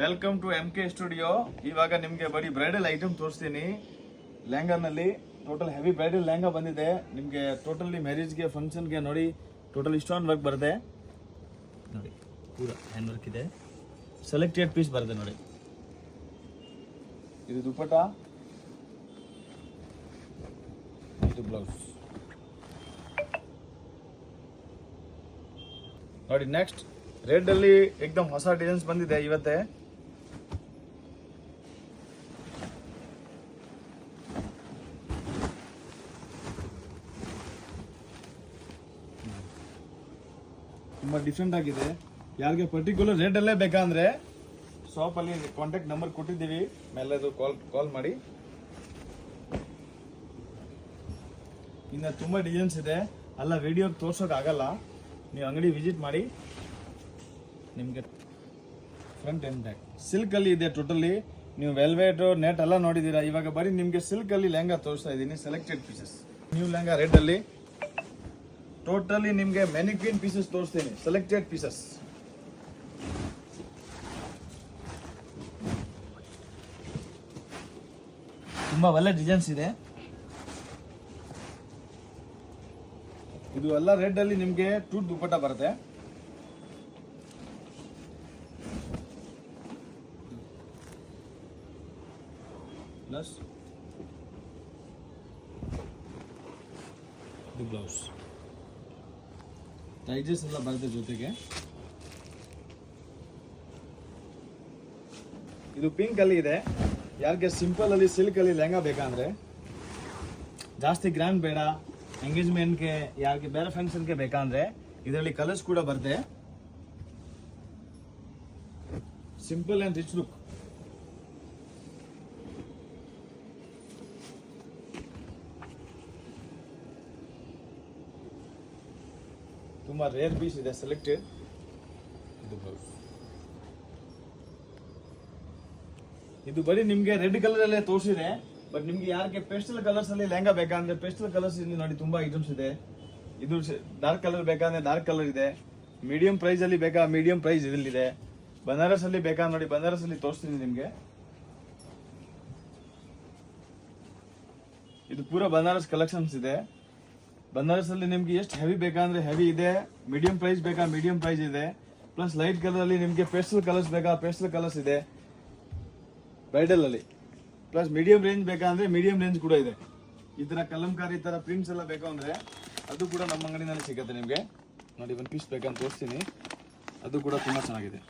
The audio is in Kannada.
Welcome to MK studio. ಇವಾಗ ನಿಮಗೆ ಬರೀ ಬ್ರೈಡಲ್ ಐಟಮ್ ತೋರಿಸ್ತೀನಿ. ಲೆಹಂಗಾನಲ್ಲಿ ಟೋಟಲ್ ಹೆವಿ ಬ್ರೈಡಲ್ ಲೆಹಂಗಾ ಬಂದಿದೆ ನಿಮಗೆ. ಟೋಟಲಿ ಮ್ಯಾರೇಜ್ಗೆ ಫಂಕ್ಷನ್ಗೆ ನೋಡಿ ಟೋಟಲ್ ಇಷ್ಟೊಂದು ವರ್ಕ್ ಬರುತ್ತೆ ನೋಡಿ. ಪೂರ ಹ್ಯಾಂಡ್ ವರ್ಕ್ ಇದೆ. ಸೆಲೆಕ್ಟೆಡ್ ಪೀಸ್ ಬರುತ್ತೆ ನೋಡಿ. ಇದು ದುಪ್ಪಟ್ಟ, ಇದು ಬ್ಲೌಸ್ ನೋಡಿ. ನೆಕ್ಸ್ಟ್ ರೆಡ್ ಅಲ್ಲಿ ಏಕದಮ್ ಹೊಸ ಡಿಸೈನ್ಸ್ ಬಂದಿದೆ ಇವತ್ತೇ. ತುಂಬಾ ಡಿಫ್ರೆಂಟ್ ಆಗಿದೆ. ಯಾರಿಗೆ ಪರ್ಟಿಕ್ಯುಲರ್ ರೇಟ್ ಅಲ್ಲೇ ಬೇಕಂದ್ರೆ ಶಾಪ್ ಅಲ್ಲಿ ಕಾಂಟ್ಯಾಕ್ಟ್ ನಂಬರ್ ಕೊಟ್ಟಿದ್ದೀವಿ, ಮೇಲೆದು ಕಾಲ್ ಮಾಡಿ. ಇನ್ನು ತುಂಬಾ ಡಿಸೈನ್ಸ್ ಇದೆ, ಅಲ್ಲ ವಿಡಿಯೋ ತೋರ್ಸೋಕೆ ಆಗಲ್ಲ. ನೀವು ಅಂಗಡಿ ವಿಸಿಟ್ ಮಾಡಿ. ನಿಮಗೆ ಫ್ರಂಟ್ ಅಂಡ್ ಬ್ಯಾಕ್ ಸಿಲ್ಕ್ ಅಲ್ಲಿ ಇದೆ ಟೋಟಲಿ. ನೀವು ವೆಲ್ವೆಟ್ ನೆಟ್ ಎಲ್ಲ ನೋಡಿದ್ದೀರಾ. ಇವಾಗ ಬರೀ ನಿಮಗೆ ಸಿಲ್ಕ್ ಅಲ್ಲಿ ಲೆಹಂಗಾ ತೋರಿಸ್ತಾ ಇದ್ದೀನಿ. Selected pieces new lehenga red ಅಲ್ಲಿ ಟೋಟಲಿ ನಿಮಗೆ ಮ್ಯಾನಿಕ್ವಿನ್ ಪೀಸಸ್ ತೋರಿಸ್ತೀನಿ. ಸೆಲೆಕ್ಟೆಡ್ ಪೀಸಸ್ ತುಂಬಾ ಒಳ್ಳೆ ಡಿಸೈನ್ಸ್ ಇದೆ. ಇದು ಎಲ್ಲ ರೆಡ್ ಅಲ್ಲಿ ನಿಮಗೆ ಟೂಟ್ ದುಪ್ಪಟ್ಟ ಬರುತ್ತೆ. ಪ್ಲಸ್ ಇದು ಬ್ಲೌಸ್, ಪ್ರೈಜಸ್ ಎಲ್ಲ ಬರುತ್ತೆ ಜೊತೆಗೆ. ಇದು ಪಿಂಕ್ ಅಲ್ಲಿ ಇದೆ. ಯಾರಿಗೆ ಸಿಂಪಲ್ ಅಲ್ಲಿ ಸಿಲ್ಕ್ ಅಲ್ಲಿ ಲೆಹಂಗಾ ಬೇಕಂದ್ರೆ, ಜಾಸ್ತಿ ಗ್ರ್ಯಾಂಡ್ ಬೇಡ, ಎಂಗೇಜ್ಮೆಂಟ್ಗೆ ಯಾರಿಗೆ ಬೇರೆ ಫಂಕ್ಷನ್ಗೆ ಬೇಕಂದ್ರೆ ಇದರಲ್ಲಿ ಕಲರ್ಸ್ ಕೂಡ ಬರುತ್ತೆ. Simple and rich look. ತುಂಬಾ ರೇರ್ ಪೀಸ್ ಇದೆ ಸೆಲೆಕ್ಟೆಡ್. ಇದು ಬ್ಲೌಸ್. ಇದು ಬರೀ ನಿಮ್ಗೆ ರೆಡ್ ಕಲರ್ ಅಲ್ಲೇ ತೋರಿಸಿದೆ. ಬಟ್ ನಿಮ್ಗೆ ಯಾರಿಗೆ ಪೇಸ್ಟಲ್ ಕಲರ್ಸ್ ಅಲ್ಲಿ ಲೆಹಂಗಾ ಬೇಕಂದ್ರೆ ಪೇಸ್ಟಲ್ ಕಲರ್ಸ್ ಇಲ್ಲಿ ನೋಡಿ ತುಂಬಾ ಐಟಮ್ಸ್ ಇದೆ. ಇದು ಡಾರ್ಕ್ ಕಲರ್ ಬೇಕಂದ್ರೆ ಡಾರ್ಕ್ ಕಲರ್ ಇದೆ. ಮೀಡಿಯಂ ಪ್ರೈಸ್ ಅಲ್ಲಿ ಬೇಕಾ ಮೀಡಿಯಂ ಪ್ರೈಸ್ ಇದಲ್ಲಿದೆ. ಬನಾರಸ್ ಅಲ್ಲಿ ಬೇಕಾ ನೋಡಿ, ಬನಾರಸ್ ಅಲ್ಲಿ ತೋರಿಸ್ತೀನಿ ನಿಮ್ಗೆ. ಇದು ಪೂರಾ ಬನಾರಸ್ ಕಲೆಕ್ಷನ್ಸ್ ಇದೆ. ಬನಾರಸ್ ಅಲ್ಲಿ ನಿಮ್ಗೆ ಎಷ್ಟು ಹೆವಿ ಬೇಕಂದ್ರೆ ಹೆವಿ ಇದೆ, ಮೀಡಿಯಂ ಪ್ರೈಸ್ ಬೇಕಾ ಮೀಡಿಯಂ ಪ್ರೈಸ್ ಇದೆ. ಪ್ಲಸ್ ಲೈಟ್ ಕಲರ್ ಅಲ್ಲಿ ನಿಮ್ಗೆ ಪೇಸ್ಟಲ್ ಕಲರ್ಸ್ ಬೇಕಾ ಪೇಸ್ಟಲ್ ಕಲರ್ಸ್ ಇದೆ ಬ್ರೈಡಲ್ ಅಲ್ಲಿ. ಪ್ಲಸ್ ಮೀಡಿಯಂ ರೇಂಜ್ ಬೇಕಂದ್ರೆ ಮೀಡಿಯಂ ರೇಂಜ್ ಕೂಡ ಇದೆ. ಈ ತರ ಕಲಂಕಾರಿ, ಈ ತರ ಪ್ರಿಂಟ್ಸ್ ಎಲ್ಲ ಬೇಕು ಅಂದ್ರೆ ಅದು ಕೂಡ ನಮ್ಮ ಅಂಗಡಿನಲ್ಲಿ ಸಿಗುತ್ತೆ ನಿಮ್ಗೆ. ನೋಡಿ ಒಂದು ಪೀಸ್ ಬೇಕಂತ ತೋರಿಸ್ತೀನಿ. ಅದು ಕೂಡ ತುಂಬಾ ಚೆನ್ನಾಗಿದೆ.